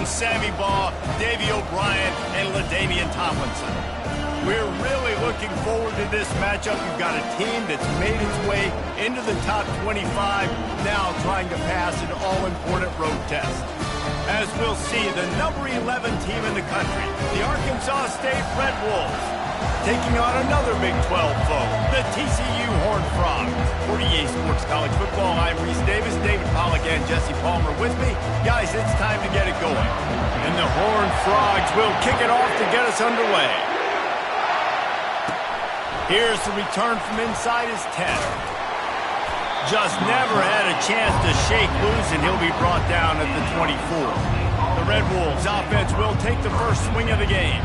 in Sammy Baugh, Davey O'Brien, and LaDainian Tomlinson. We're really looking forward to this matchup. You've got a team that's made its way into the top 25, now trying to pass an all-important road test. As we'll see, the number 11 team in the country, the Arkansas State Red Wolves, taking on another Big 12 foe, the TCU Horned Frogs. For EA Sports College Football, I'm Reese Davis, David Pollack, and Jesse Palmer with me. Guys, it's time to get it going. And the Horned Frogs will kick it off to get us underway. Here's the return from inside his 10. Just never had a chance to shake loose, and he'll be brought down at the 24. The Red Wolves offense will take the first swing of the game.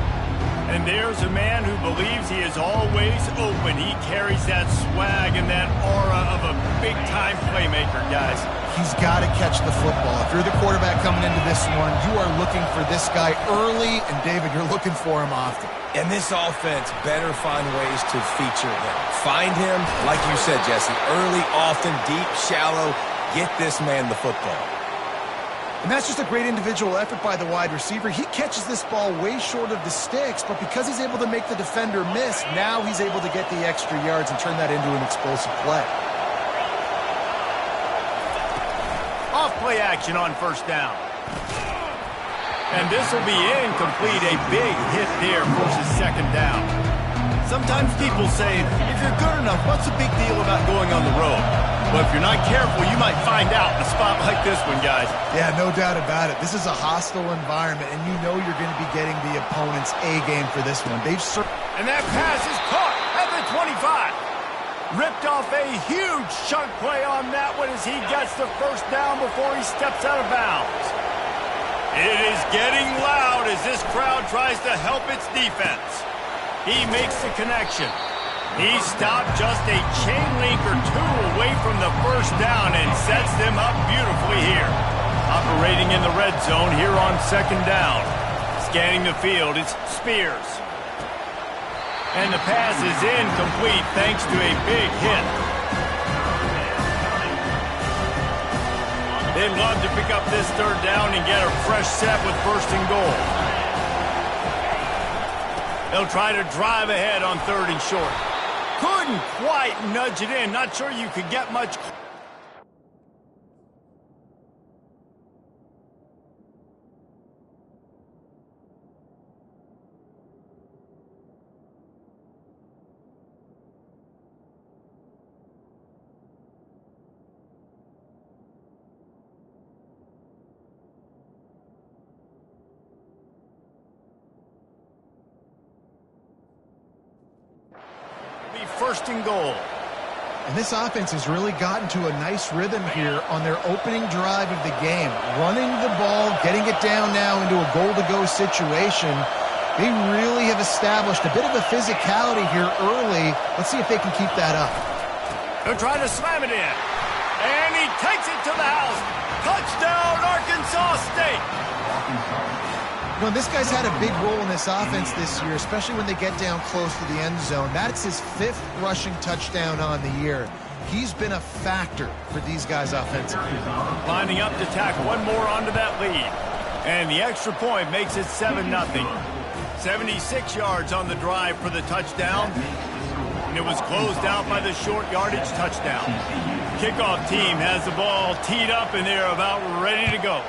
And there's a man who believes he is always open. He carries that swag and that aura of a big-time playmaker, guys. He's got to catch the football. If you're the quarterback coming into this one, you are looking for this guy early, and David, you're looking for him often. And this offense better find ways to feature him. Find him, like you said, Jesse, early, often, deep, shallow. Get this man the football. And that's just a great individual effort by the wide receiver. He catches this ball way short of the sticks, but because he's able to make the defender miss, now he's able to get the extra yards and turn that into an explosive play. Off-play action on first down. And this will be incomplete. A big hit there forces second down. Sometimes people say, if you're good enough, what's the big deal about going on the road? But if you're not careful, you might find out in a spot like this one, guys. Yeah, no doubt about it. This is a hostile environment, and you know you're going to be getting the opponent's A-game for this one. And that pass is caught at the 25. Ripped off a huge chunk play on that one as he gets the first down before he steps out of bounds. It is getting loud as this crowd tries to help its defense. He makes the connection. He stopped just a chain link or two away from the first down and sets them up beautifully here. Operating in the red zone here on second down. Scanning the field, it's Spears. And the pass is incomplete thanks to a big hit. They'd love to pick up this third down and get a fresh set with first and goal. They'll try to drive ahead on third and short. Couldn't quite nudge it in. Not sure you could get much. First and goal. And this offense has really gotten to a nice rhythm here on their opening drive of the game. Running the ball, getting it down now into a goal-to-go situation. They really have established a bit of a physicality here early. Let's see if they can keep that up. They're trying to slam it in. And he takes it to the house. Touchdown, Arkansas State. You know, this guy's had a big role in this offense this year, especially when they get down close to the end zone. That's his 5th rushing touchdown on the year. He's been a factor for these guys offensively. Lining up to tack one more onto that lead. And the extra point makes it 7-0. 76 yards on the drive for the touchdown. And it was closed out by the short yardage touchdown. Kickoff team has the ball teed up and they're about ready to go.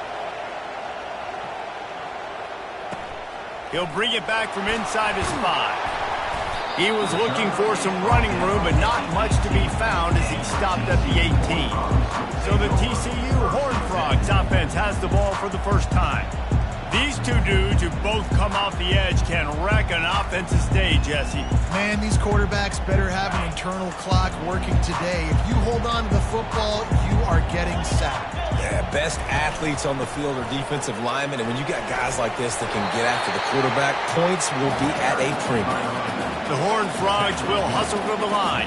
He'll bring it back from inside his 5. He was looking for some running room, but not much to be found as he stopped at the 18. So the TCU Horned Frogs offense has the ball for the first time. These two dudes who both come off the edge can wreck an offensive day, Jesse. Man, these quarterbacks better have an internal clock working today. If you hold on to the football, you are getting sacked. Yeah, best athletes on the field are defensive linemen, and when you got guys like this that can get after the quarterback, points will be at a premium. The Horned Frogs will hustle to the line.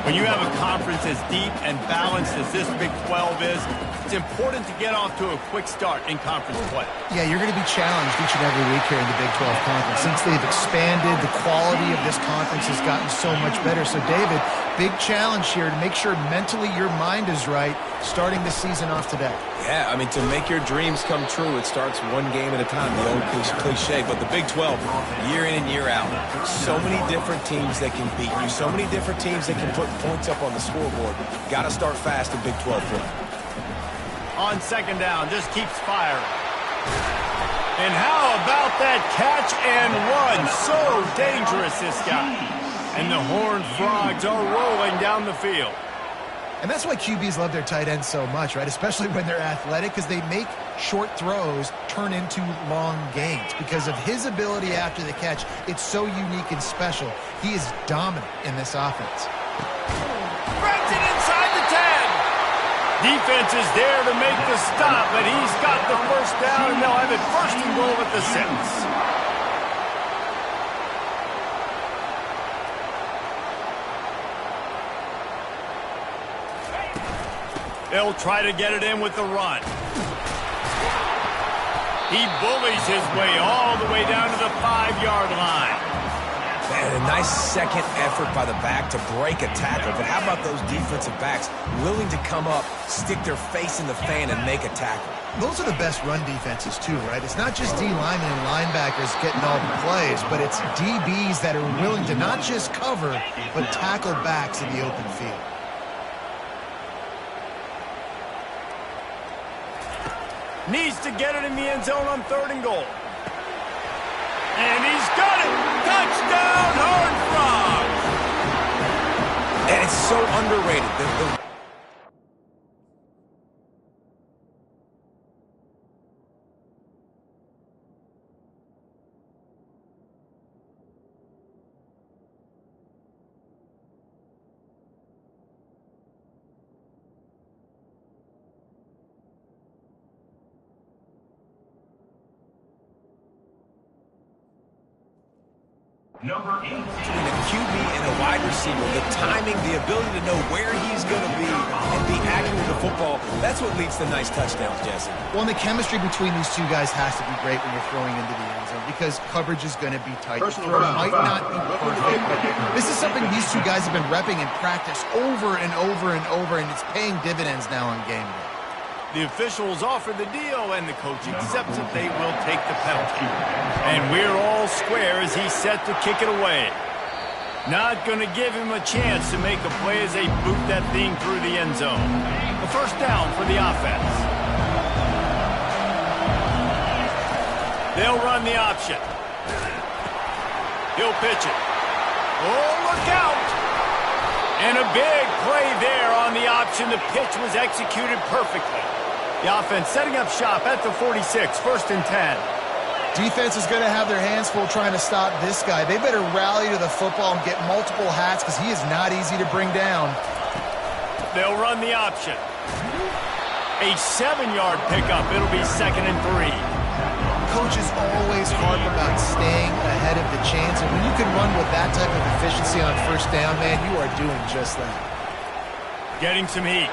When you have a conference as deep and balanced as this Big 12 is, it's important to get off to a quick start in conference play. Yeah, you're going to be challenged each and every week here in the Big 12 Conference. Since they've expanded, the quality of this conference has gotten so much better. So, David, big challenge here to make sure mentally your mind is right starting the season off today. Yeah, I mean, to make your dreams come true, it starts one game at a time, the old cliche. But the Big 12, year in and year out, so many different teams that can beat you, so many different teams that can put points up on the scoreboard. Got to start fast in Big 12 play. On second down, just keeps firing. And how about that catch and run? So dangerous, this guy. And the Horned Frogs are rolling down the field. And that's why QBs love their tight ends so much, right? Especially when they're athletic, because they make short throws turn into long gains. Because of his ability after the catch, it's so unique and special. He is dominant in this offense. Brings it inside the 10. Defense is there to make the stop, but he's got the first down, and they'll have it first and goal at the 6. They'll try to get it in with the run. He bullies his way all the way down to the 5-yard line. Man, a nice second effort by the back to break a tackle. But how about those defensive backs willing to come up, stick their face in the fan, and make a tackle? Those are the best run defenses, too, right? It's not just D linemen and linebackers getting all the plays, but it's DBs that are willing to not just cover, but tackle backs in the open field. Needs to get it in the end zone on 3rd and goal. And he's got it! Touchdown, Horned Frogs! And it's so underrated. Number 18. Between a QB and a wide receiver, the timing, the ability to know where he's going to be and be accurate with the football, that's what leads to nice touchdowns, Jesse. Well, and the chemistry between these two guys has to be great when you're throwing into the end zone because coverage is going to be tight. The throw might not be perfect, but this is something these two guys have been repping in practice over and over and over, and it's paying dividends now on game day. The officials offer the deal, and the coach accepts that they will take the penalty. And we're all square as he's set to kick it away. Not going to give him a chance to make a play as they boot that thing through the end zone. The first down for the offense. They'll run the option. He'll pitch it. Oh, look out! And a big play there on the option. The pitch was executed perfectly. The offense setting up shop at the 46, 1st and 10. Defense is going to have their hands full trying to stop this guy. They better rally to the football and get multiple hats because he is not easy to bring down. They'll run the option. A 7-yard pickup. It'll be 2nd and 3. Coaches always harp about staying ahead of the chance, and when you can run with that type of efficiency on first down, man, you are doing just that. Getting some heat.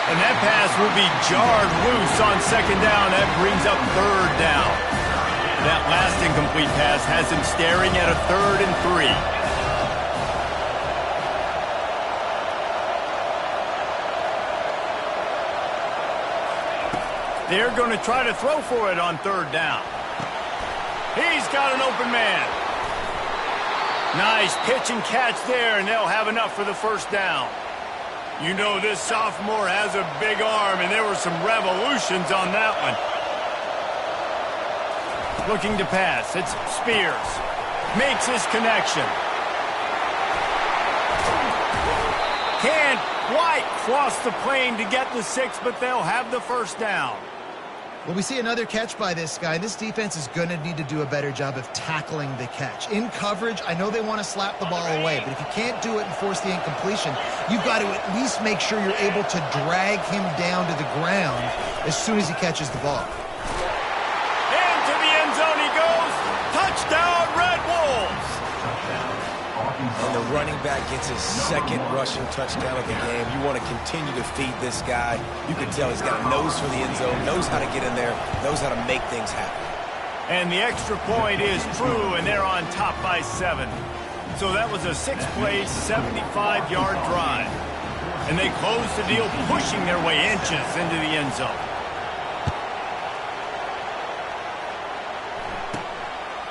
And that pass will be jarred loose on 2nd down. That brings up 3rd down. That last incomplete pass has him staring at a 3rd and 3. They're going to try to throw for it on 3rd down. He's got an open man. Nice pitch and catch there, and they'll have enough for the first down. You know this sophomore has a big arm, and there were some revolutions on that one. Looking to pass. It's Spears. Makes his connection. Can't quite cross the plane to get the 6, but they'll have the first down. Well, we see another catch by this guy. This defense is going to need to do a better job of tackling the catch. In coverage, I know they want to slap the ball away, but if you can't do it and force the incompletion, you've got to at least make sure you're able to drag him down to the ground as soon as he catches the ball. Into the end zone he goes. Touchdown, Red Wolves! And the running back gets his second rushing touchdown of the game. You want to continue to feed this guy. You can tell he's got a nose for the end zone, knows how to get in there, knows how to make things happen. And the extra point is true, and they're on top by 7. So that was a 6-play, 75-yard drive. And they close the deal, pushing their way inches into the end zone.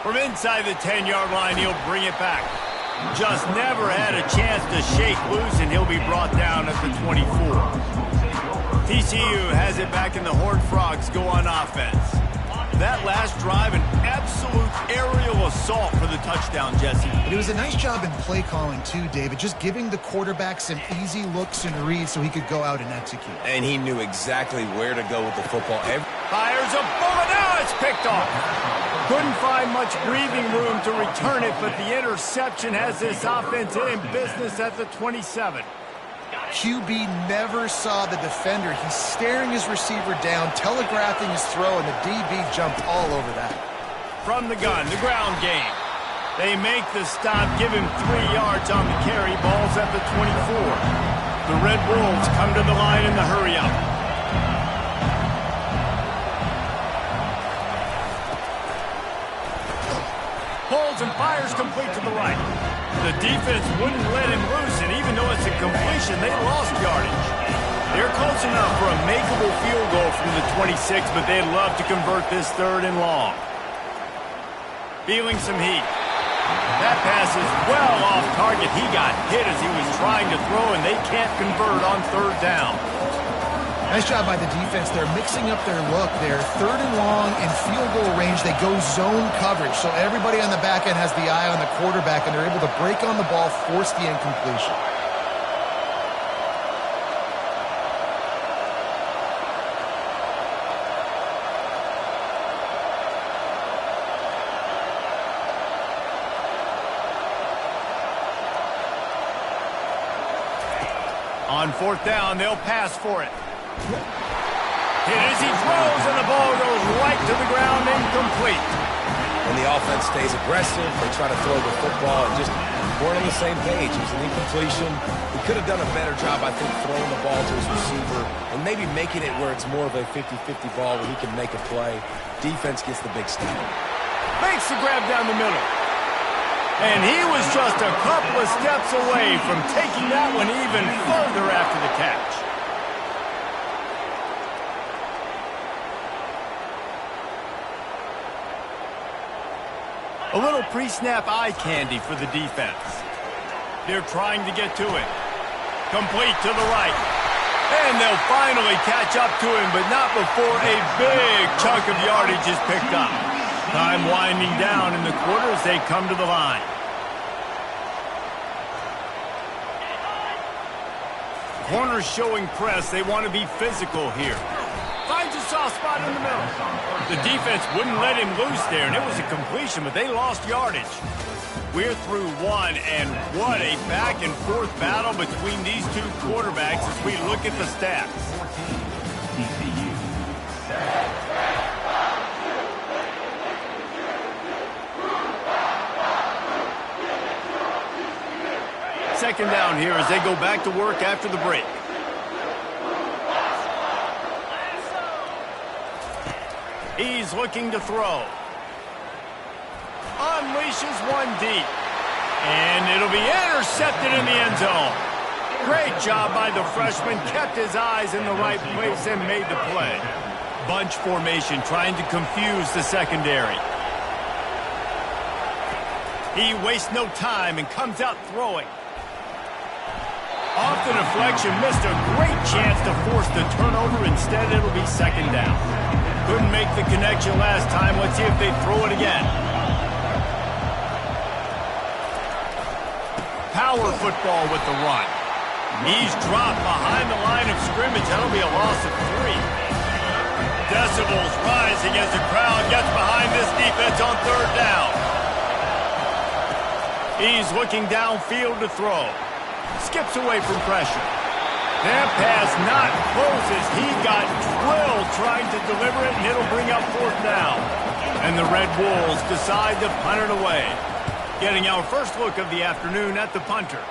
From inside the 10-yard line, he'll bring it back. Just never had a chance to shake loose, and he'll be brought down at the 24. TCU has it back, and the Horned Frogs go on offense. That last drive, an absolute aerial assault for the touchdown, Jesse. It was a nice job in play calling, too, David, just giving the quarterback some easy looks and reads so he could go out and execute. And he knew exactly where to go with the football. Fires a bullet. Now it's picked off. Couldn't find much breathing room to return it, but the interception has this offense in business at the 27. QB never saw the defender. He's staring his receiver down, telegraphing his throw, and the DB jumped all over that. From the gun, the ground game. They make the stop, give him 3 yards on the carry. Ball's at the 24. The Red Wolves come to the line in the hurry-up. Pulls and fires complete to the right. The defense wouldn't let him loose, and even though it's a completion, they lost yardage. They're close enough for a makeable field goal from the 26, but they'd love to convert this 3rd and long. Feeling some heat. That pass is well off target. He got hit as he was trying to throw, and they can't convert on 3rd down. Nice job by the defense. They're mixing up their look there. 3rd and long in field goal range. They go zone coverage. So everybody on the back end has the eye on the quarterback, and they're able to break on the ball, force the incompletion. On 4th down, they'll pass for it. Hit as he throws, and the ball goes right to the ground, incomplete. And the offense stays aggressive. They try to throw the football and just weren't on the same page. It was an incompletion. He could have done a better job, I think, throwing the ball to his receiver and maybe making it where it's more of a 50-50 ball where he can make a play. Defense gets the big stop. Makes the grab down the middle. And he was just a couple of steps away from taking that one even further after the catch. A little pre-snap eye candy for the defense. They're trying to get to it. Complete to the right. And they'll finally catch up to him, but not before a big chunk of yardage is picked up. Time winding down in the quarter as they come to the line. Corners showing press. They want to be physical here. Finds a soft spot in the middle. The defense wouldn't let him loose there, and it was a completion, but they lost yardage. We're through one, and what a back-and-forth battle between these two quarterbacks as we look at the stats. TCU. 2nd down here as they go back to work after the break. He's looking to throw. Unleashes one deep. And it'll be intercepted in the end zone. Great job by the freshman. Kept his eyes in the right place and made the play. Bunch formation trying to confuse the secondary. He wastes no time and comes out throwing. Off the deflection, missed a great chance to force the turnover. Instead, it'll be 2nd down. Couldn't make the connection last time. Let's see if they throw it again. Power football with the run. He's dropped behind the line of scrimmage. That'll be a loss of 3. Decibels rising as the crowd gets behind this defense on 3rd down. He's looking downfield to throw. Skips away from pressure. That pass not close as he got drilled trying to deliver it, and it'll bring up 4th down. And the Red Wolves decide to punt it away. Getting our first look of the afternoon at the punter.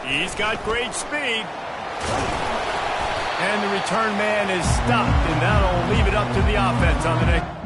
He's got great speed. And the return man is stopped, and that'll leave it up to the offense on the next.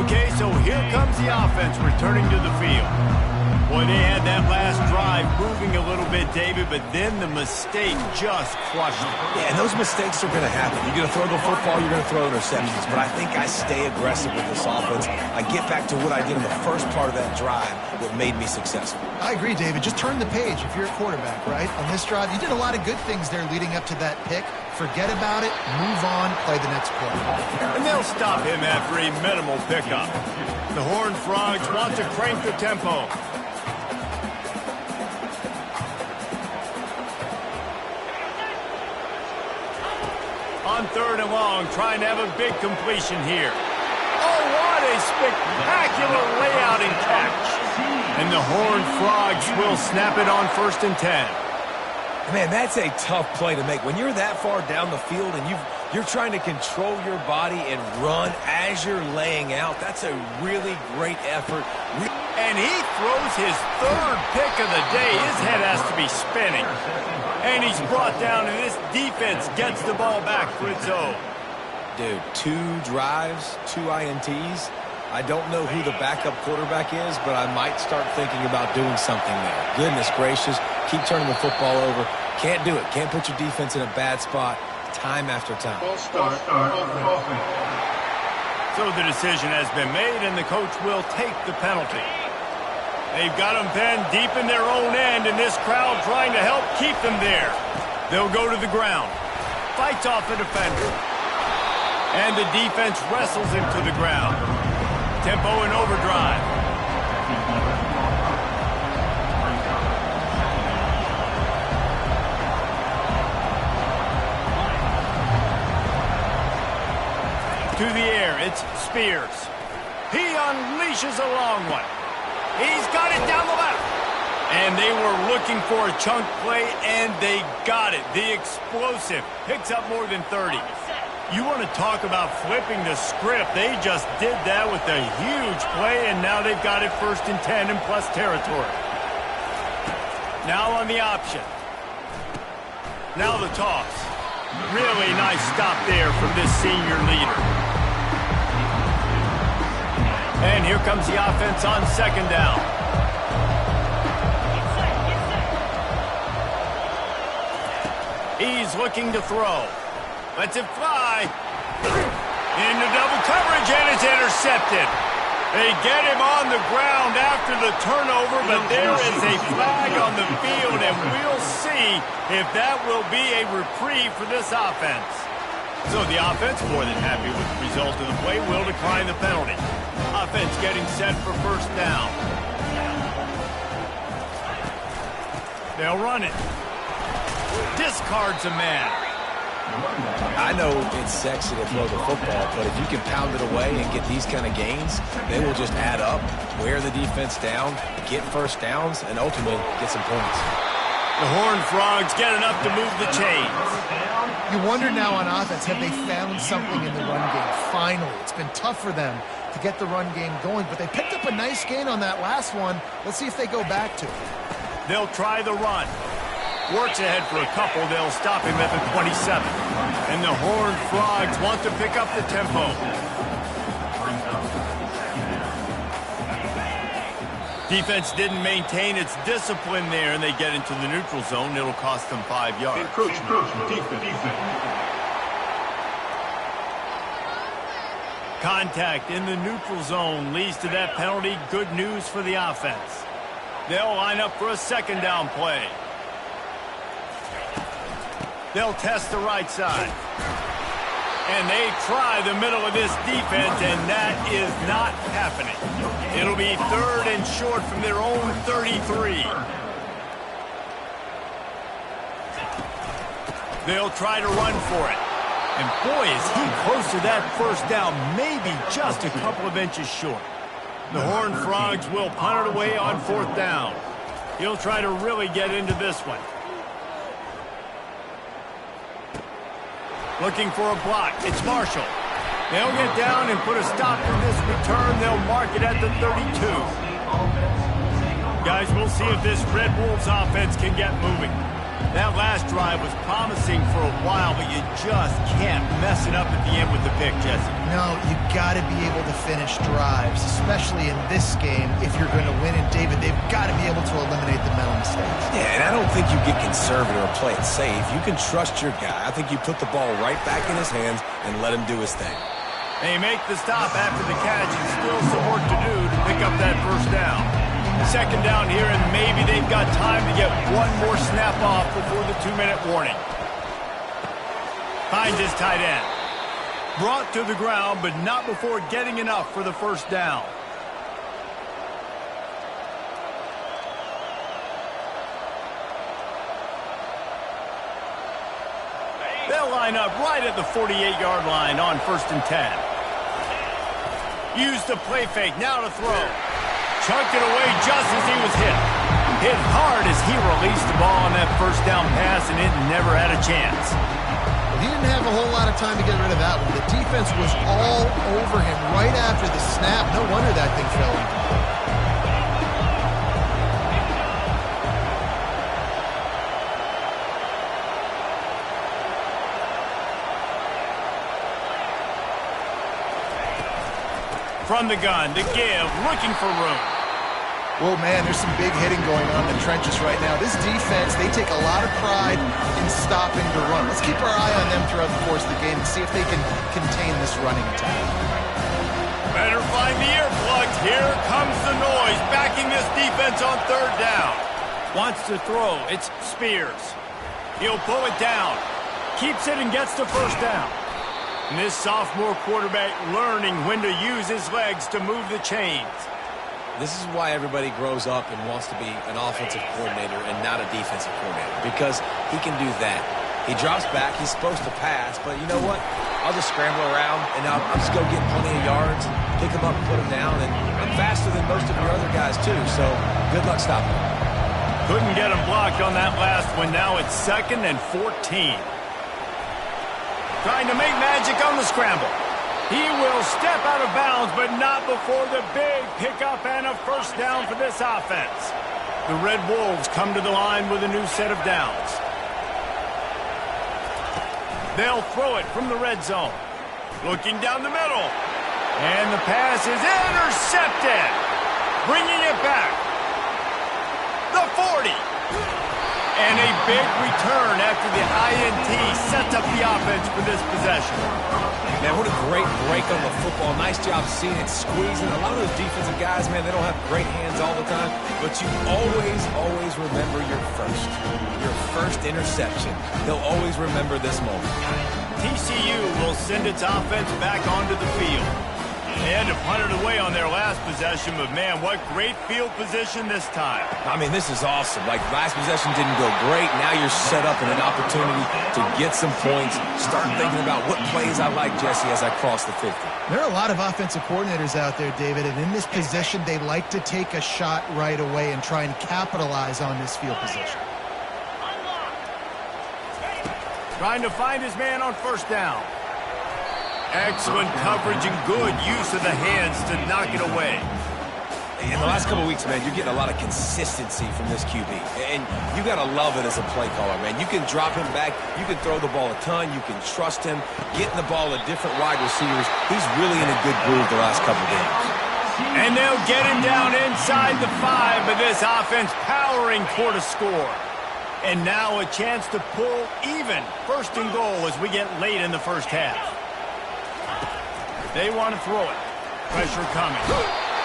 Okay, so here comes the offense returning to the field. Boy, they had that last drive moving a little bit, David, but then the mistake just crushed it. Yeah, and those mistakes are going to happen. You're going to throw the football, you're going to throw interceptions. But I think I stay aggressive with this offense. I get back to what I did in the first part of that drive that made me successful. I agree, David. Just turn the page if you're a quarterback, right? On this drive, you did a lot of good things there leading up to that pick. Forget about it, move on, play the next play. And they'll stop him after a minimal pickup. The Horned Frogs want to crank the tempo. On 3rd and long, trying to have a big completion here. Oh, what a spectacular layout and catch. And the Horned Frogs will snap it on 1st and 10. Man, that's a tough play to make. When you're that far down the field and you're trying to control your body and run as you're laying out, that's a really great effort. And he throws his 3rd pick of the day. His head has to be spinning. And he's brought down, and this defense gets the ball back for its own. Dude, 2 drives, 2 INTs. I don't know who the backup quarterback is, but I might start thinking about doing something there. Goodness gracious, keep turning the football over. Can't do it. Can't put your defense in a bad spot time after time. So the decision has been made, and the coach will take the penalty. They've got them pinned deep in their own end, and this crowd trying to help keep them there. They'll go to the ground. Fights off a defender. And the defense wrestles him to the ground. Tempo in overdrive. To the air, it's Spears. He unleashes a long one. He's got it down the left. And they were looking for a chunk play, and they got it. The explosive picks up more than 30. You want to talk about flipping the script. They just did that with a huge play, and now they've got it 1st and 10 in plus territory. Now on the option. Now the toss. Really nice stop there from this senior leader. And here comes the offense on 2nd down. He's looking to throw. Lets it fly. Into double coverage, and it's intercepted. They get him on the ground after the turnover, but there is a flag on the field, and we'll see if that will be a reprieve for this offense. So the offense, more than happy with the result of the play, will decline the penalty. Offense getting set for 1st down. They'll run it. Discards a man. I know it's sexy to throw the football, but if you can pound it away and get these kind of gains, they will just add up, wear the defense down, get 1st downs, and ultimately get some points. The Horned Frogs get enough to move the chains. You wonder now on offense, have they found something in the run game? Finally, it's been tough for them to get the run game going, but they picked up a nice gain on that last one. Let's see if they go back to it. They'll try the run. Works ahead for a couple. They'll stop him at the 27. And the Horned Frogs want to pick up the tempo. Defense didn't maintain its discipline there, and they get into the neutral zone. It'll cost them 5 yards. Contact in the neutral zone leads to that penalty. Good news for the offense. They'll line up for a 2nd down play. They'll test the right side. And they try the middle of this defense, and that is not happening. It'll be 3rd and short from their own 33. They'll try to run for it. And boy, is he close to that 1st down, maybe just a couple of inches short. The Horned Frogs will punt it away on 4th down. He'll try to really get into this one. Looking for a block. It's Marshall. They'll get down and put a stop to this return. They'll mark it at the 32. Guys, we'll see if this Red Wolves offense can get moving. That last drive was promising for a while, but you just can't mess it up at the end with the pick, Jesse. No, you got to be able to finish drives, especially in this game if you're going to win. And, David, they've got to be able to eliminate the mental mistakes. Yeah, and I don't think you get conservative or play it safe. You can trust your guy. I think you put the ball right back in his hands and let him do his thing. They make the stop after the catch and still some work to do to pick up that first down. Second down here, and maybe they've got time to get one more snap off before the 2-minute warning. Finds his tight end. Brought to the ground, but not before getting enough for the first down. They'll line up right at the 48-yard line on 1st and 10. Use the play fake, now to throw. Chunked it away just as he was hit. Hit hard as he released the ball on that first down pass, and it never had a chance. Well, he didn't have a whole lot of time to get rid of that one. The defense was all over him right after the snap. No wonder that thing fell in. From the gun, to give, looking for room. Oh, man, there's some big hitting going on in the trenches right now. This defense, they take a lot of pride in stopping the run. Let's keep our eye on them throughout the course of the game and see if they can contain this running attack. Better find the earplugs. Here comes the noise, backing this defense on 3rd down. Wants to throw. It's Spears. He'll pull it down. Keeps it and gets the first down. And this sophomore quarterback learning when to use his legs to move the chains. This is why everybody grows up and wants to be an offensive coordinator and not a defensive coordinator, because he can do that. He drops back. He's supposed to pass, but you know what? I'll just scramble around, and I'll just go get plenty of yards, pick him up and put him down, and I'm faster than most of your other guys, too, so good luck stopping him. Couldn't get him blocked on that last one. Now it's 2nd and 14. Trying to make magic on the scramble. He will step out of bounds, but not before the big pickup and a first down for this offense. The Red Wolves come to the line with a new set of downs. They'll throw it from the red zone. Looking down the middle. And the pass is intercepted. Bringing it back. The 40. And a big return after the INT sets up the offense for this possession. Man, what a great break on the football. Nice job seeing it, squeezing. A lot of those defensive guys, man, they don't have great hands all the time, but you always remember your first interception. They'll always remember this moment. TCU will send its offense back onto the field. They had to punt it away on their last possession, but, man, what great field position this time. I mean, this is awesome. Like, last possession didn't go great. Now you're set up in an opportunity to get some points. Start thinking about what plays I like, Jesse, as I cross the 50. There are a lot of offensive coordinators out there, David, and in this position, they like to take a shot right away and try and capitalize on this field position. Trying to find his man on first down. Excellent coverage and good use of the hands to knock it away. In the last couple of weeks, man, you're getting a lot of consistency from this QB. And you got to love it as a play caller, man. You can drop him back. You can throw the ball a ton. You can trust him. Getting the ball to different wide receivers. He's really in a good groove the last couple of games. And they'll get him down inside the 5, but this offense powering toward a score. And now a chance to pull even 1st and goal as we get late in the first half. They want to throw it. Pressure coming.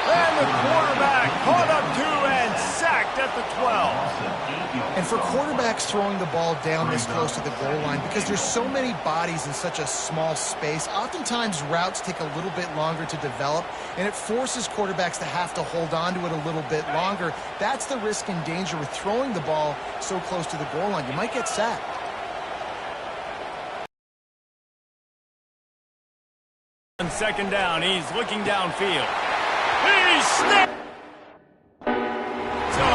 And the quarterback caught up to and sacked at the 12. And for quarterbacks throwing the ball down this close to the goal line, because there's so many bodies in such a small space, oftentimes routes take a little bit longer to develop, and it forces quarterbacks to have to hold on to it a little bit longer. That's the risk and danger with throwing the ball so close to the goal line. You might get sacked. On 2nd down, he's looking downfield. He snapped. So,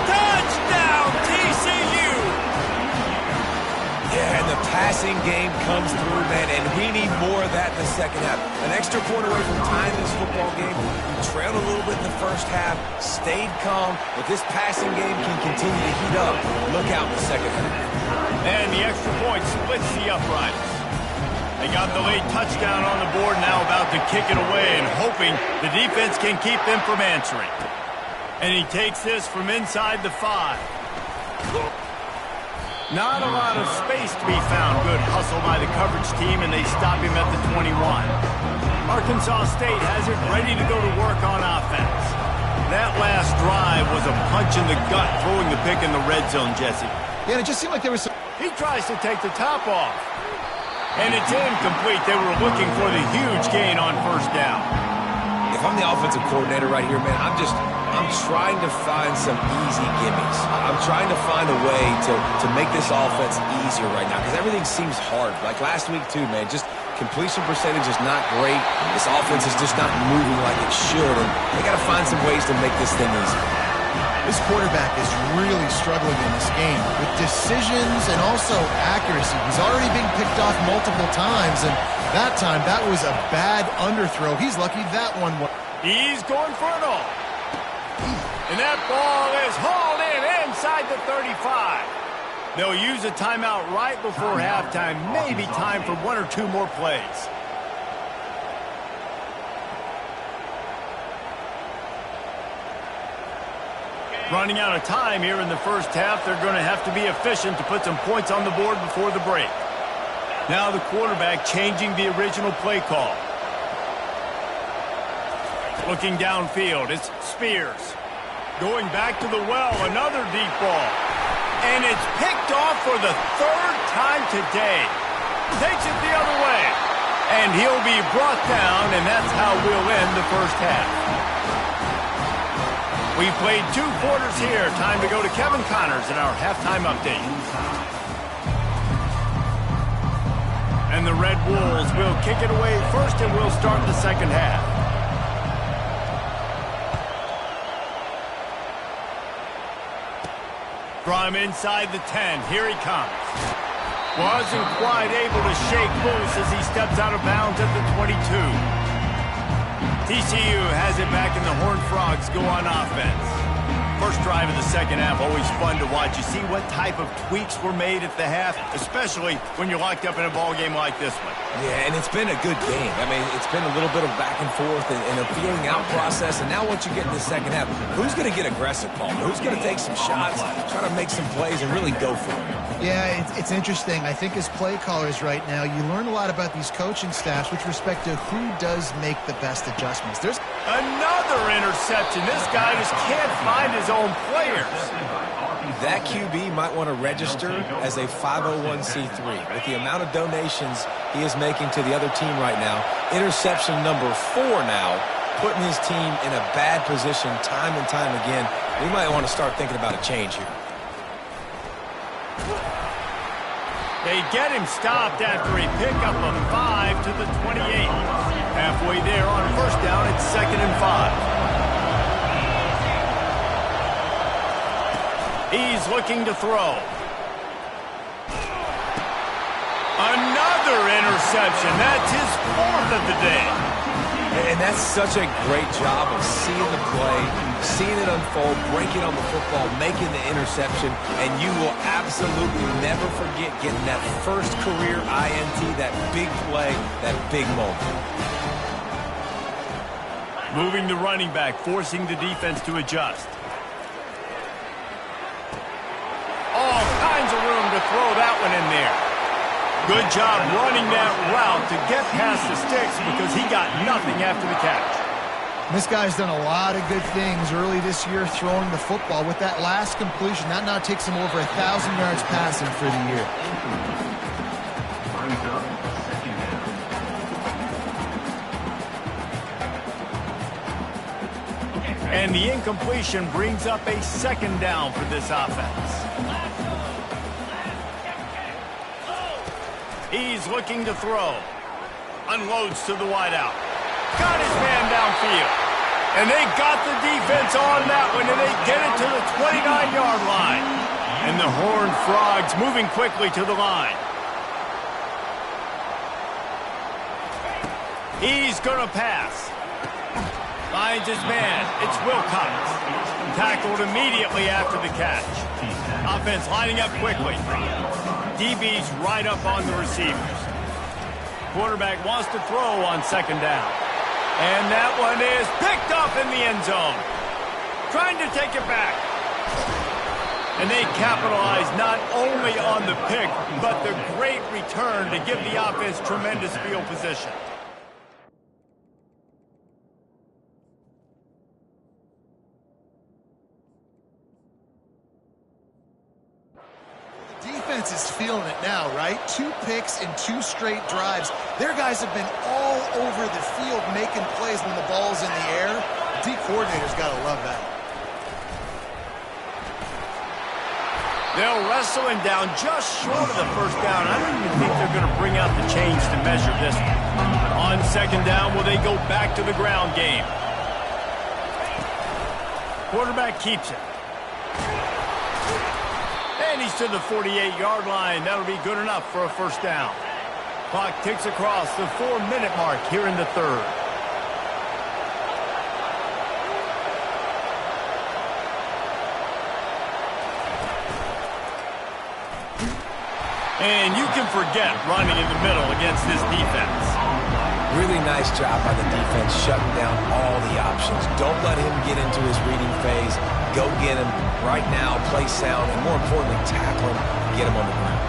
touchdown TCU. Yeah, and the pass passing game comes through, man, and we need more of that in the second half. An extra point away from tying this football game. We trailed a little bit in the first half, stayed calm. If this passing game can continue to heat up, look out in the second half. And the extra point splits the uprights. They got the late touchdown on the board, now about to kick it away and hoping the defense can keep them from answering. And he takes this from inside the 5. Not a lot of space to be found. Good hustle by the coverage team, and they stop him at the 21. Arkansas State has it ready to go to work on offense. That last drive was a punch in the gut, throwing the pick in the red zone, Jesse. Yeah, it just seemed like there was some... He tries to take the top off. And it's incomplete. They were looking for the huge gain on first down. If I'm the offensive coordinator right here, man, I'm trying to find some easy gimmies. I'm trying to find a way to make this offense easier right now because everything seems hard. Like last week, too, man, just completion percentage is not great. This offense is just not moving like it should, and they got to find some ways to make this thing easier. This quarterback is really struggling in this game with decisions and also accuracy. He's already being picked off multiple times, and that time, that was a bad underthrow. He's lucky that one was. He's going for it all. And that ball is hauled in inside the 35. They'll use a timeout right before halftime. Maybe time for 1 or 2 more plays. Running out of time here in the first half. They're going to have to be efficient to put some points on the board before the break. Now the quarterback changing the original play call. Looking downfield, it's Spears. Going back to the well, another deep ball. And it's picked off for the 3rd time today. Takes it the other way. And he'll be brought down, and that's how we'll end the first half. We played 2 quarters here. Time to go to Kevin Connors in our halftime update. And the Red Wolves will kick it away first, and we'll start the second half. From inside the 10, here he comes. Wasn't quite able to shake loose as he steps out of bounds at the 22. TCU has it back, and the Horned Frogs go on offense. First drive of the second half, always fun to watch. You see what type of tweaks were made at the half, especially when you're locked up in a ball game like this one. Yeah, and it's been a good game. I mean, it's been a little bit of back and forth and a feeling out process. And now once you get in the second half, who's going to get aggressive, Paul? Who's going to take some shots, try to make some plays, and really go for it? Yeah, it's interesting. I think as play callers right now, you learn a lot about these coaching staffs with respect to who does make the best adjustments. There's another interception. This guy just can't find his own players. That QB might want to register as a 501c3. With the amount of donations he is making to the other team right now, interception number 4 now, putting his team in a bad position time and time again. We might want to start thinking about a change here. They get him stopped after a pickup of 5 to the 28. Halfway there on first down, it's 2nd and 5. He's looking to throw. Another interception. That's his 4th of the day. And that's such a great job of seeing the play, seeing it unfold, breaking on the football, making the interception, and you will absolutely never forget getting that first career INT, that big play, that big moment. Moving the running back, forcing the defense to adjust. All kinds of room to throw that one in there. Good job running that route to get past the sticks because he got nothing after the catch. This guy's done a lot of good things early this year throwing the football. With that last completion, that now takes him over 1,000 yards passing for the year. And the incompletion brings up a 2nd down for this offense. He's looking to throw. Unloads to the wideout. Got his man downfield. And they got the defense on that one, and they get it to the 29-yard line. And the Horned Frogs moving quickly to the line. He's going to pass. Finds his man. It's Wilcox. Tackled immediately after the catch. Offense lining up quickly. DB's right up on the receivers. Quarterback wants to throw on second down. And that one is picked off in the end zone. Trying to take it back. And they capitalize not only on the pick, but the great return to give the offense tremendous field position. Defense is feeling it now, right? 2 picks in 2 straight drives. Their guys have been all over the field making plays when the ball's in the air. D coordinator's got to love that. They'll wrestle him down just short of the first down. I don't even think they're going to bring out the chains to measure this one. On second down, will they go back to the ground game? Quarterback keeps it. And he's to the 48-yard line. That'll be good enough for a first down. Clock ticks across the 4-minute mark here in the third. And you can forget running in the middle against this defense. Really nice job by the defense shutting down all the options. Don't let him get into his reading phase. Go get him right now, play sound, and more importantly, tackle him and get him on the ground.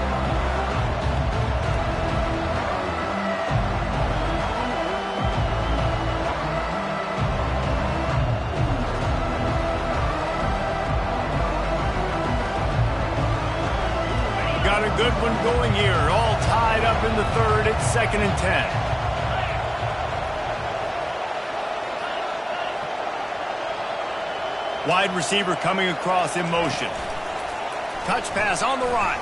Got a good one going here. All tied up in the third. It's 2nd and 10. Wide receiver coming across in motion. Touch pass on the right.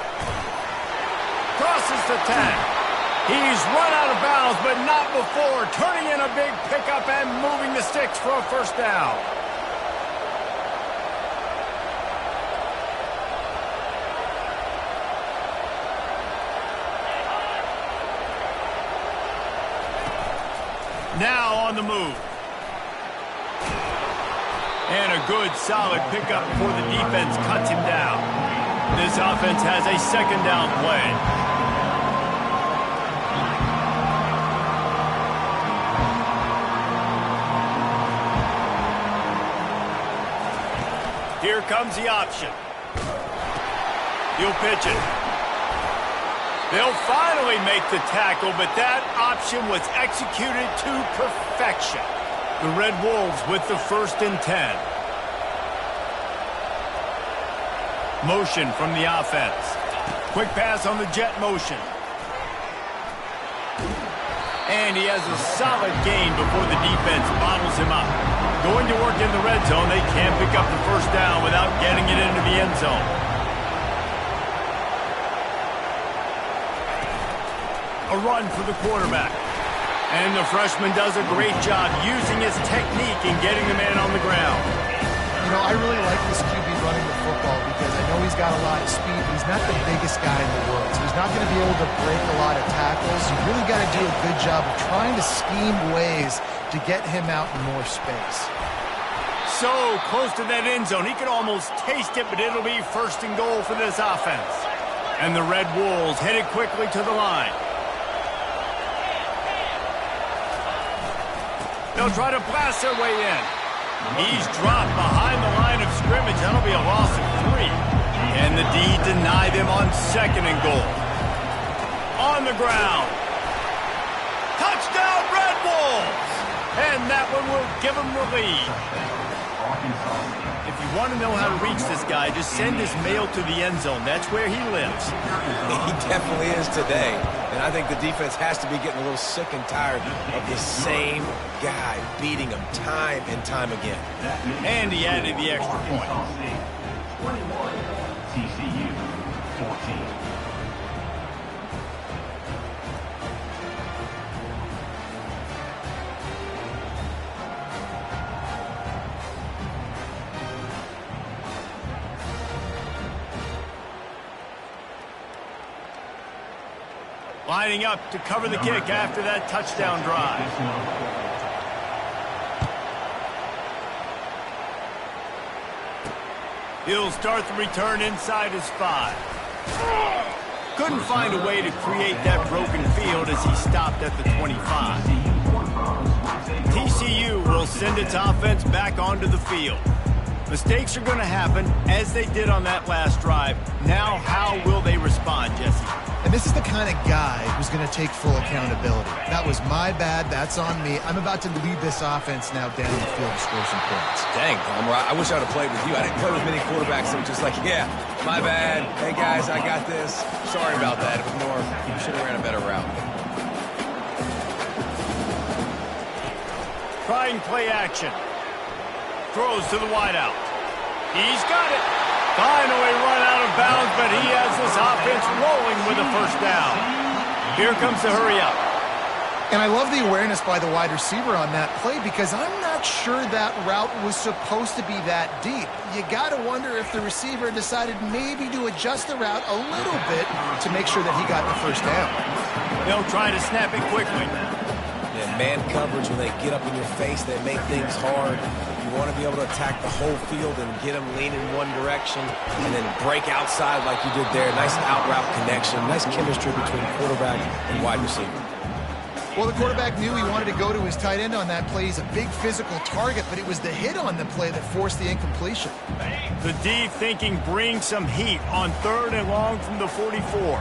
Crosses the 10. He's run out of bounds, but not before. Turning in a big pickup and moving the sticks for a first down. Now on the move. And a good, solid pickup before the defense cuts him down. This offense has a second down play. Here comes the option. He'll pitch it. They'll finally make the tackle, but that option was executed to perfection. The Red Wolves with the 1st and 10. Motion from the offense. Quick pass on the jet motion. And he has a solid gain before the defense bottles him up. Going to work in the red zone, they can't pick up the first down without getting it into the end zone. A run for the quarterback. And the freshman does a great job using his technique and getting the man on the ground. You know, I really like this QB running the football because I know he's got a lot of speed, but he's not the biggest guy in the world. So he's not going to be able to break a lot of tackles. You really got to do a good job of trying to scheme ways to get him out in more space. So close to that end zone. He can almost taste it, but it'll be 1st and goal for this offense. And the Red Wolves headed quickly to the line. They'll try to blast their way in. He's dropped behind the line of scrimmage. That'll be a loss of 3. And the D deny them on 2nd and goal. On the ground. Touchdown, Red Wolves! And that one will give them the lead. If you want to know how to reach this guy, just send his mail to the end zone. That's where he lives. He definitely is today. And I think the defense has to be getting a little sick and tired of the same guy beating him time and time again. And he added the extra point. 21, TCU 14. Lining up to cover the kick after that touchdown drive. He'll start the return inside his 5. Couldn't find a way to create that broken field as he stopped at the 25. TCU will send its offense back onto the field. Mistakes are going to happen, as they did on that last drive. Now, how will they respond, Jesse? And this is the kind of guy who's going to take full accountability. That was my bad. That's on me. I'm about to lead this offense now down the field to score some points. Dang, Palmer, I wish I would have played with you. I didn't play with many quarterbacks that were just like, yeah, my bad. Hey, guys, I got this. Sorry about that. Ignore. You should have ran a better route. Trying play action. Throws to the wideout. He's got it. Finally run out of bounds, but he has this offense rolling with a first down. Here comes the hurry up. And I love the awareness by the wide receiver on that play because I'm not sure that route was supposed to be that deep. You got to wonder if the receiver decided maybe to adjust the route a little bit to make sure that he got the first down. They'll try to snap it quickly. Yeah, man coverage, when they get up in your face, they make things hard. You want to be able to attack the whole field and get them leaning one direction and then break outside like you did there. Nice out route connection, nice chemistry between quarterback and wide receiver. Well, the quarterback knew he wanted to go to his tight end on that play. He's a big physical target, but it was the hit on the play that forced the incompletion. The deep thinking brings some heat on 3rd and long from the 44.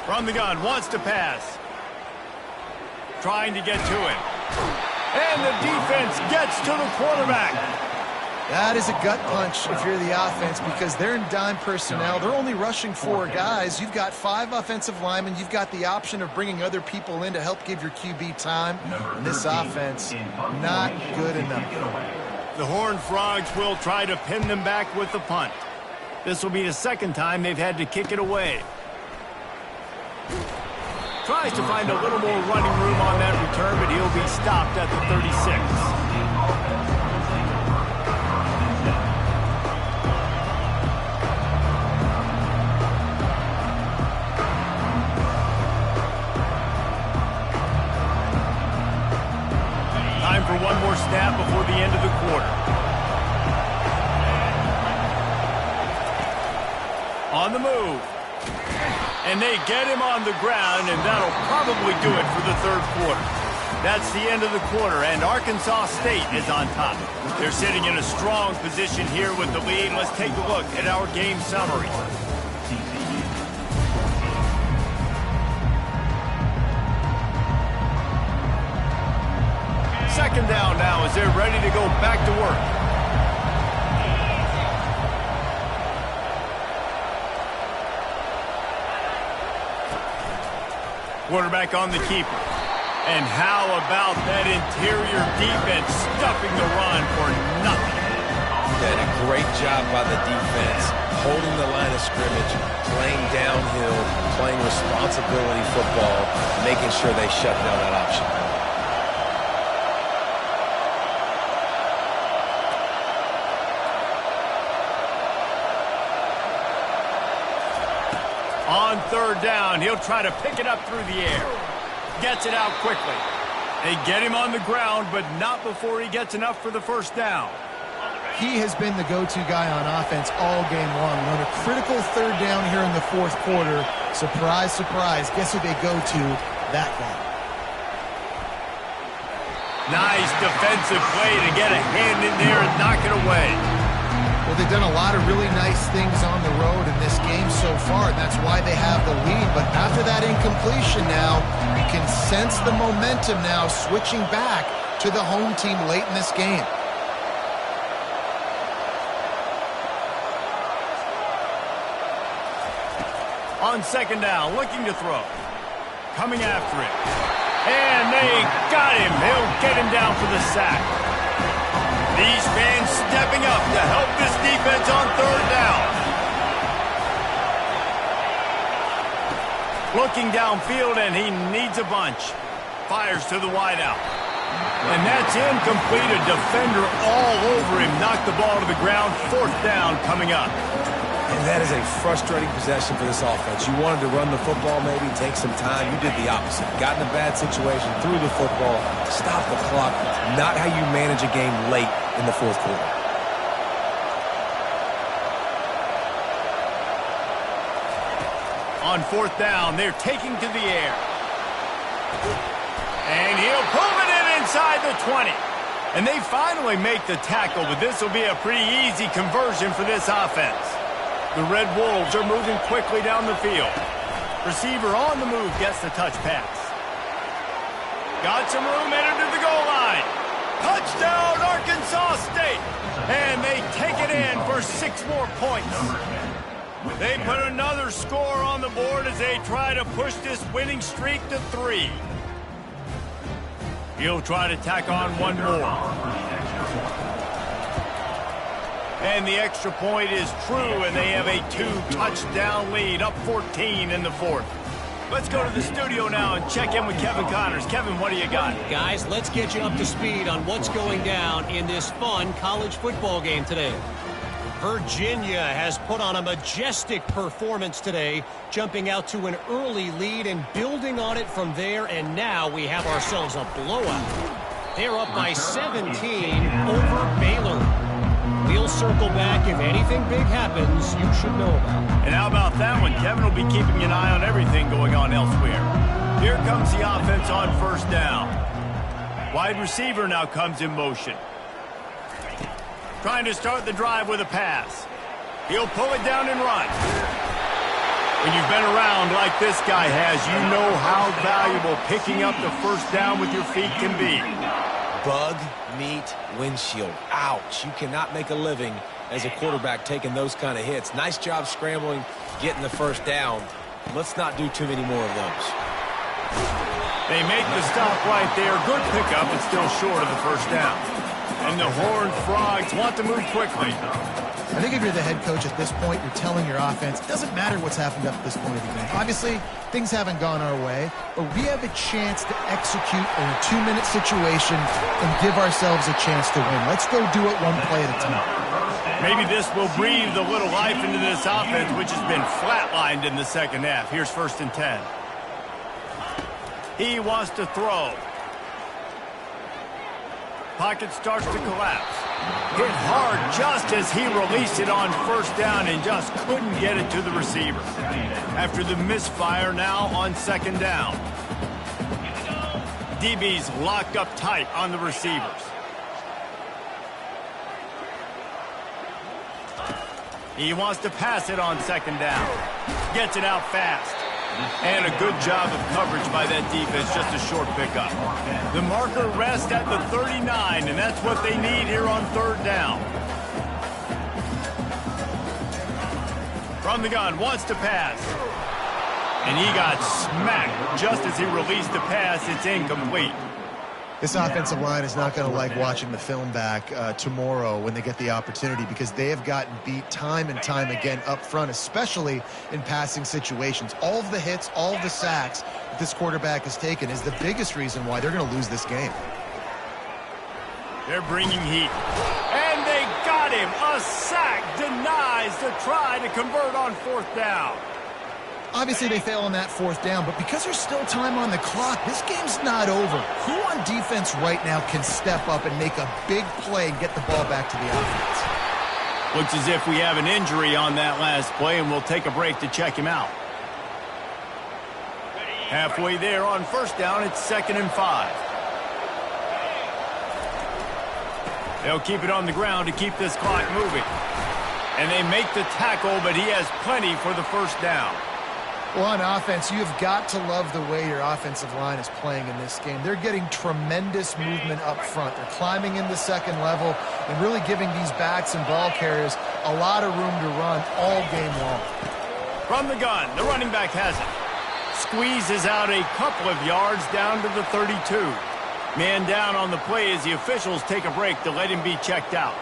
From the gun, wants to pass. Trying to get to him. And the defense gets to the quarterback. That is a gut punch if you're the offense because they're in dime personnel. They're only rushing 4 guys. You've got 5 offensive linemen. You've got the option of bringing other people in to help give your QB time. And this offense, not good enough. The Horned Frogs will try to pin them back with the punt. This will be the 2nd time they've had to kick it away. Tries to find a little more running room on that return, but he'll be stopped at the 36. Time for one more snap before the end of the quarter. On the move. And they get him on the ground, and that'll probably do it for the 3rd quarter. That's the end of the quarter, and Arkansas State is on top. They're sitting in a strong position here with the lead. Let's take a look at our game summary. Second down now as they're ready to go back to work. Quarterback on the keeper. And how about that interior defense stuffing the run for nothing? And a great job by the defense, holding the line of scrimmage, playing downhill, playing responsibility football, making sure they shut down that option. On 3rd down, he'll try to pick it up through the air. Gets it out quickly. They get him on the ground, but not before he gets enough for the first down. He has been the go-to guy on offense all game long. On a critical 3rd down here in the 4th quarter, surprise, surprise, guess who they go to? That guy. Nice defensive play to get a hand in there and knock it away. Well, they've done a lot of really nice things on the road in this game so far, and that's why they have the lead. But after that incompletion now, you can sense the momentum now switching back to the home team late in this game. On 2nd down, looking to throw. Coming after him. And they got him. They'll get him down for the sack. These fans stepping up to help this defense on 3rd down. Looking downfield, and he needs a bunch. Fires to the wideout. And that's incomplete. A defender all over him. Knocked the ball to the ground. 4th down coming up. And that is a frustrating possession for this offense. You wanted to run the football, maybe take some time. You did the opposite. Got in a bad situation, threw the football, stopped the clock. Not how you manage a game late in the fourth quarter. On fourth down, they're taking to the air. And he'll pull it in inside the 20. And they finally make the tackle, but this will be a pretty easy conversion for this offense. The Red Wolves are moving quickly down the field. Receiver on the move gets the touch pass. Got some room, entered to the goal line. Touchdown, Arkansas State. And they take it in for 6 more points. They put another score on the board as they try to push this winning streak to 3. He'll try to tack on one more. And the extra point is true, and they have a 2-touchdown lead, up 14 in the fourth. Let's go to the studio now and check in with Kevin Connors. Kevin, what do you got? Guys, let's get you up to speed on what's going down in this fun college football game today. Virginia has put on a majestic performance today, jumping out to an early lead and building on it from there, and now we have ourselves a blowout. They're up by 17 over Baylor. We'll circle back if anything big happens you should know about. And how about that one? Kevin will be keeping an eye on everything going on elsewhere. Here comes the offense on first down. Wide receiver now comes in motion. Trying to start the drive with a pass. He'll pull it down and run. When you've been around like this guy has, you know how valuable picking up the first down with your feet can be. Bug, meat, windshield. Ouch. You cannot make a living as a quarterback taking those kind of hits. Nice job scrambling, getting the first down. Let's not do too many more of those. They make the stop right there. Good pickup, but still short of the first down. And the Horned Frogs want to move quickly. I think if you're the head coach at this point, you're telling your offense, it doesn't matter what's happened up to this point of the game. Obviously, things haven't gone our way, but we have a chance to execute in a 2-minute situation and give ourselves a chance to win. Let's go do it one play at a time. Maybe this will breathe a little life into this offense, which has been flatlined in the second half. Here's 1st and 10. He wants to throw. Pocket starts to collapse. Hit hard just as he released it on first down and just couldn't get it to the receiver. After the misfire, now on 2nd down. DB's locked up tight on the receivers. He wants to pass it on 2nd down. Gets it out fast. And a good job of coverage by that defense, just a short pickup. The marker rests at the 39, and that's what they need here on 3rd down. From the gun, wants to pass. And he got smacked just as he released the pass. It's incomplete. This offensive line is not going to like watching the film back tomorrow when they get the opportunity, because they have gotten beat time and time again up front, especially in passing situations. All of the hits, all of the sacks that this quarterback has taken is the biggest reason why they're going to lose this game. They're bringing heat. And they got him. A sack denies the try to convert on 4th down. Obviously, they fail on that 4th down, but because there's still time on the clock, this game's not over. Who on defense right now can step up and make a big play and get the ball back to the offense? Looks as if we have an injury on that last play, and we'll take a break to check him out. Halfway there on 1st down, it's 2nd and 5. They'll keep it on the ground to keep this clock moving. And they make the tackle, but he has plenty for the 1st down. Well, on offense, you've got to love the way your offensive line is playing in this game. They're getting tremendous movement up front. They're climbing in the 2nd level and really giving these backs and ball carriers a lot of room to run all game long. From the gun, the running back has it. Squeezes out a couple of yards down to the 32. Man down on the play as the officials take a break to let him be checked out.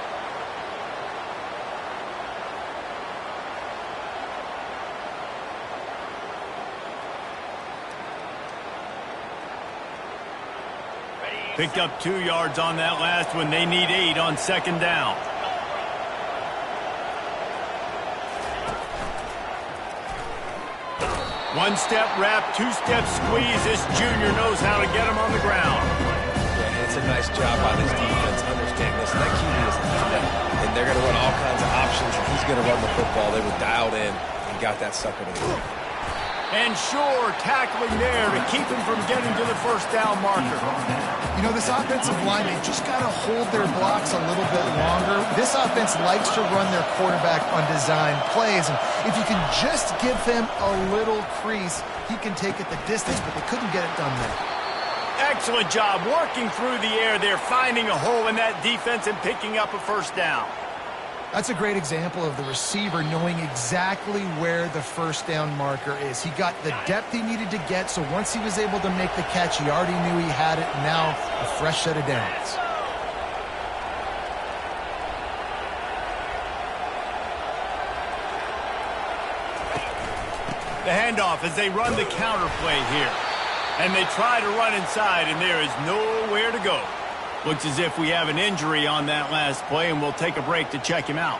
Picked up 2 yards on that last one. They need 8 on 2nd down. One-step wrap, two-step squeeze. This junior knows how to get him on the ground. Yeah, it's a nice job by this defense. Understand this. That QB is a threat, and they're going to run all kinds of options, and he's going to run the football. They were dialed in and got that sucker to the ground. And sure, tackling there to keep him from getting to the first down marker. You know, this offensive line, they just got to hold their blocks a little bit longer. This offense likes to run their quarterback on design plays, and if you can just give him a little crease, he can take it the distance, but they couldn't get it done there. Excellent job working through the air there, finding a hole in that defense and picking up a first down. That's a great example of the receiver knowing exactly where the first down marker is. He got the depth he needed to get, so once he was able to make the catch, he already knew he had it. Now, a fresh set of downs. The handoff as they run the counter play here. And they try to run inside, and there is nowhere to go. Looks as if we have an injury on that last play, and we'll take a break to check him out.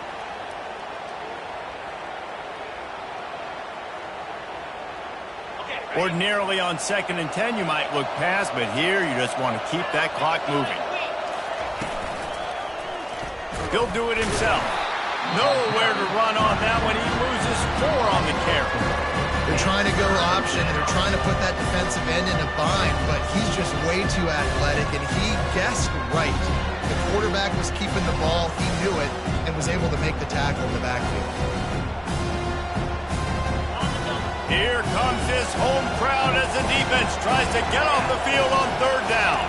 Ordinarily on 2nd and 10, you might look past, but here you just want to keep that clock moving. He'll do it himself. Nowhere to run on that one. He loses 4 on the carry. They're trying to go option, and they're trying to put that defensive end in a bind, but he's just way too athletic, and he guessed right. The quarterback was keeping the ball. He knew it and was able to make the tackle in the backfield. Here comes this home crowd as the defense tries to get off the field on 3rd down.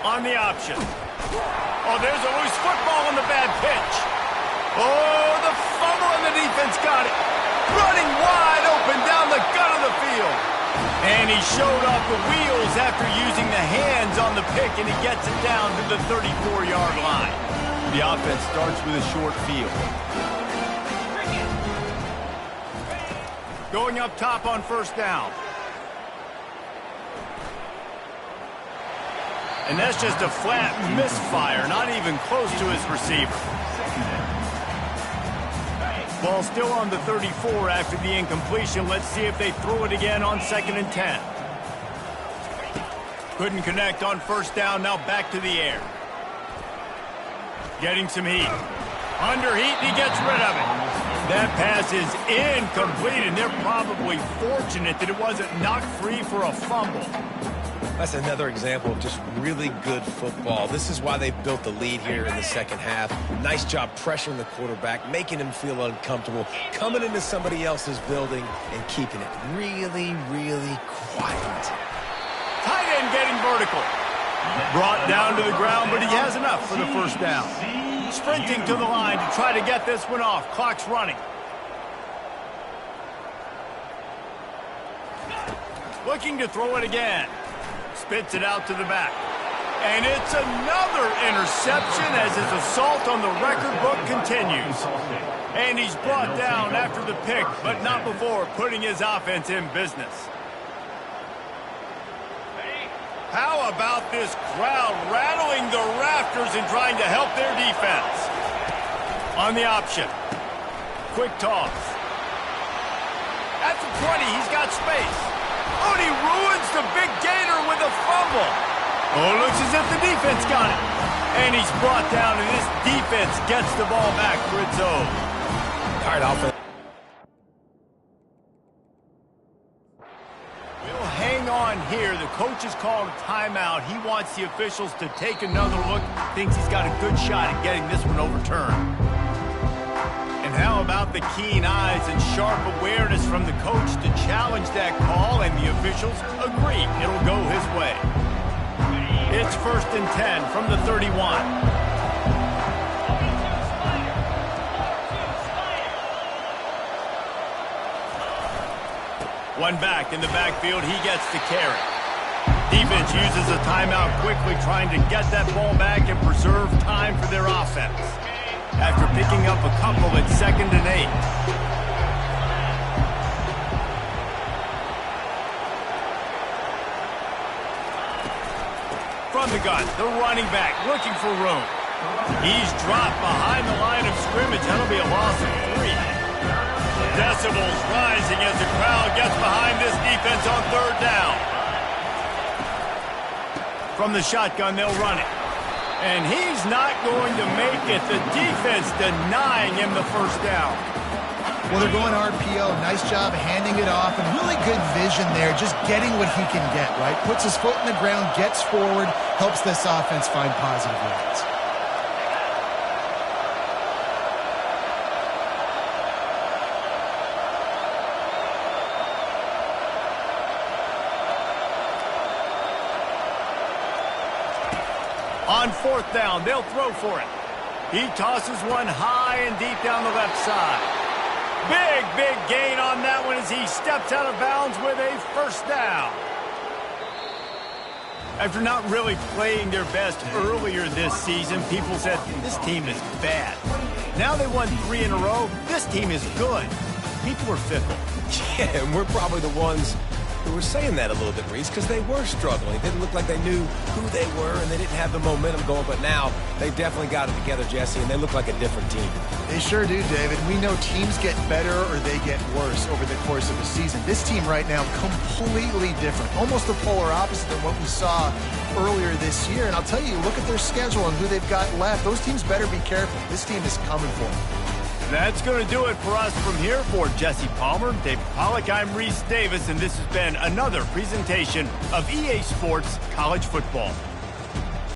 On the option. Oh, there's a loose football on the bad pitch. Oh, the fumble, and the defense got it. Running wide open down the gut of the field. And he showed off the wheels after using the hands on the pick, and he gets it down to the 34-yard line. The offense starts with a short field. Going up top on 1st down. And that's just a flat misfire, not even close to his receiver. Ball still on the 34 after the incompletion. Let's see if they throw it again on 2nd and 10. Couldn't connect on 1st down. Now back to the air. Getting some heat. Under heat, and he gets rid of it. That pass is incomplete, and they're probably fortunate that it wasn't knocked free for a fumble. That's another example of just really good football. This is why they built the lead here in the 2nd half. Nice job pressuring the quarterback, making him feel uncomfortable, coming into somebody else's building and keeping it really, really quiet. Tight end getting vertical. Brought down to the ground, but he has enough for the first down. Sprinting to the line to try to get this one off. Clock's running. Looking to throw it again. Spits it out to the back. And it's another interception as his assault on the record book continues. And he's brought down after the pick, but not before putting his offense in business. How about this crowd rattling the rafters and trying to help their defense? On the option. Quick toss. At the 20, he's got space. Oh, and he ruins the big gator with a fumble. Oh, looks as if the defense got it. And he's brought down, and this defense gets the ball back for its own. All right, offense. We'll hang on here. The coach has called a timeout. He wants the officials to take another look. Thinks he's got a good shot at getting this one overturned. And how about the keen eyes and sharp awareness from the coach to challenge that call, and the officials agree it'll go his way. It's 1st and 10 from the 31. One back in the backfield, he gets the carry. Defense uses a timeout quickly, trying to get that ball back and preserve time for their offense. After picking up a couple at 2nd and 8. From the gun, the running back looking for room. He's dropped behind the line of scrimmage. That'll be a loss of 3. Decibels rising as the crowd gets behind this defense on third down. From the shotgun, they'll run it. And he's not going to make it. The defense denying him the first down. Well, they're going RPO. Nice job handing it off, and really good vision there, just getting what he can get, right? Puts his foot in the ground, gets forward, helps this offense find positive yards. On fourth down, they'll throw for it. He tosses one high and deep down the left side. Big gain on that one as he steps out of bounds with a first down. After not really playing their best earlier this season, people said, this team is bad. Now they won 3 in a row. This team is good. People are fickle. Yeah, and we're probably the ones who were saying that a little bit, Reese, because they were struggling. It didn't look like they knew who they were, and they didn't have the momentum going. But now they definitely got it together, Jesse, and they look like a different team. They sure do, David. We know teams get better or they get worse over the course of a season. This team right now, completely different. Almost the polar opposite than what we saw earlier this year. And I'll tell you, look at their schedule and who they've got left. Those teams better be careful. This team is coming for them. That's going to do it for us from here. For Jesse Palmer, David Pollack, I'm Reese Davis, and this has been another presentation of EA Sports College Football.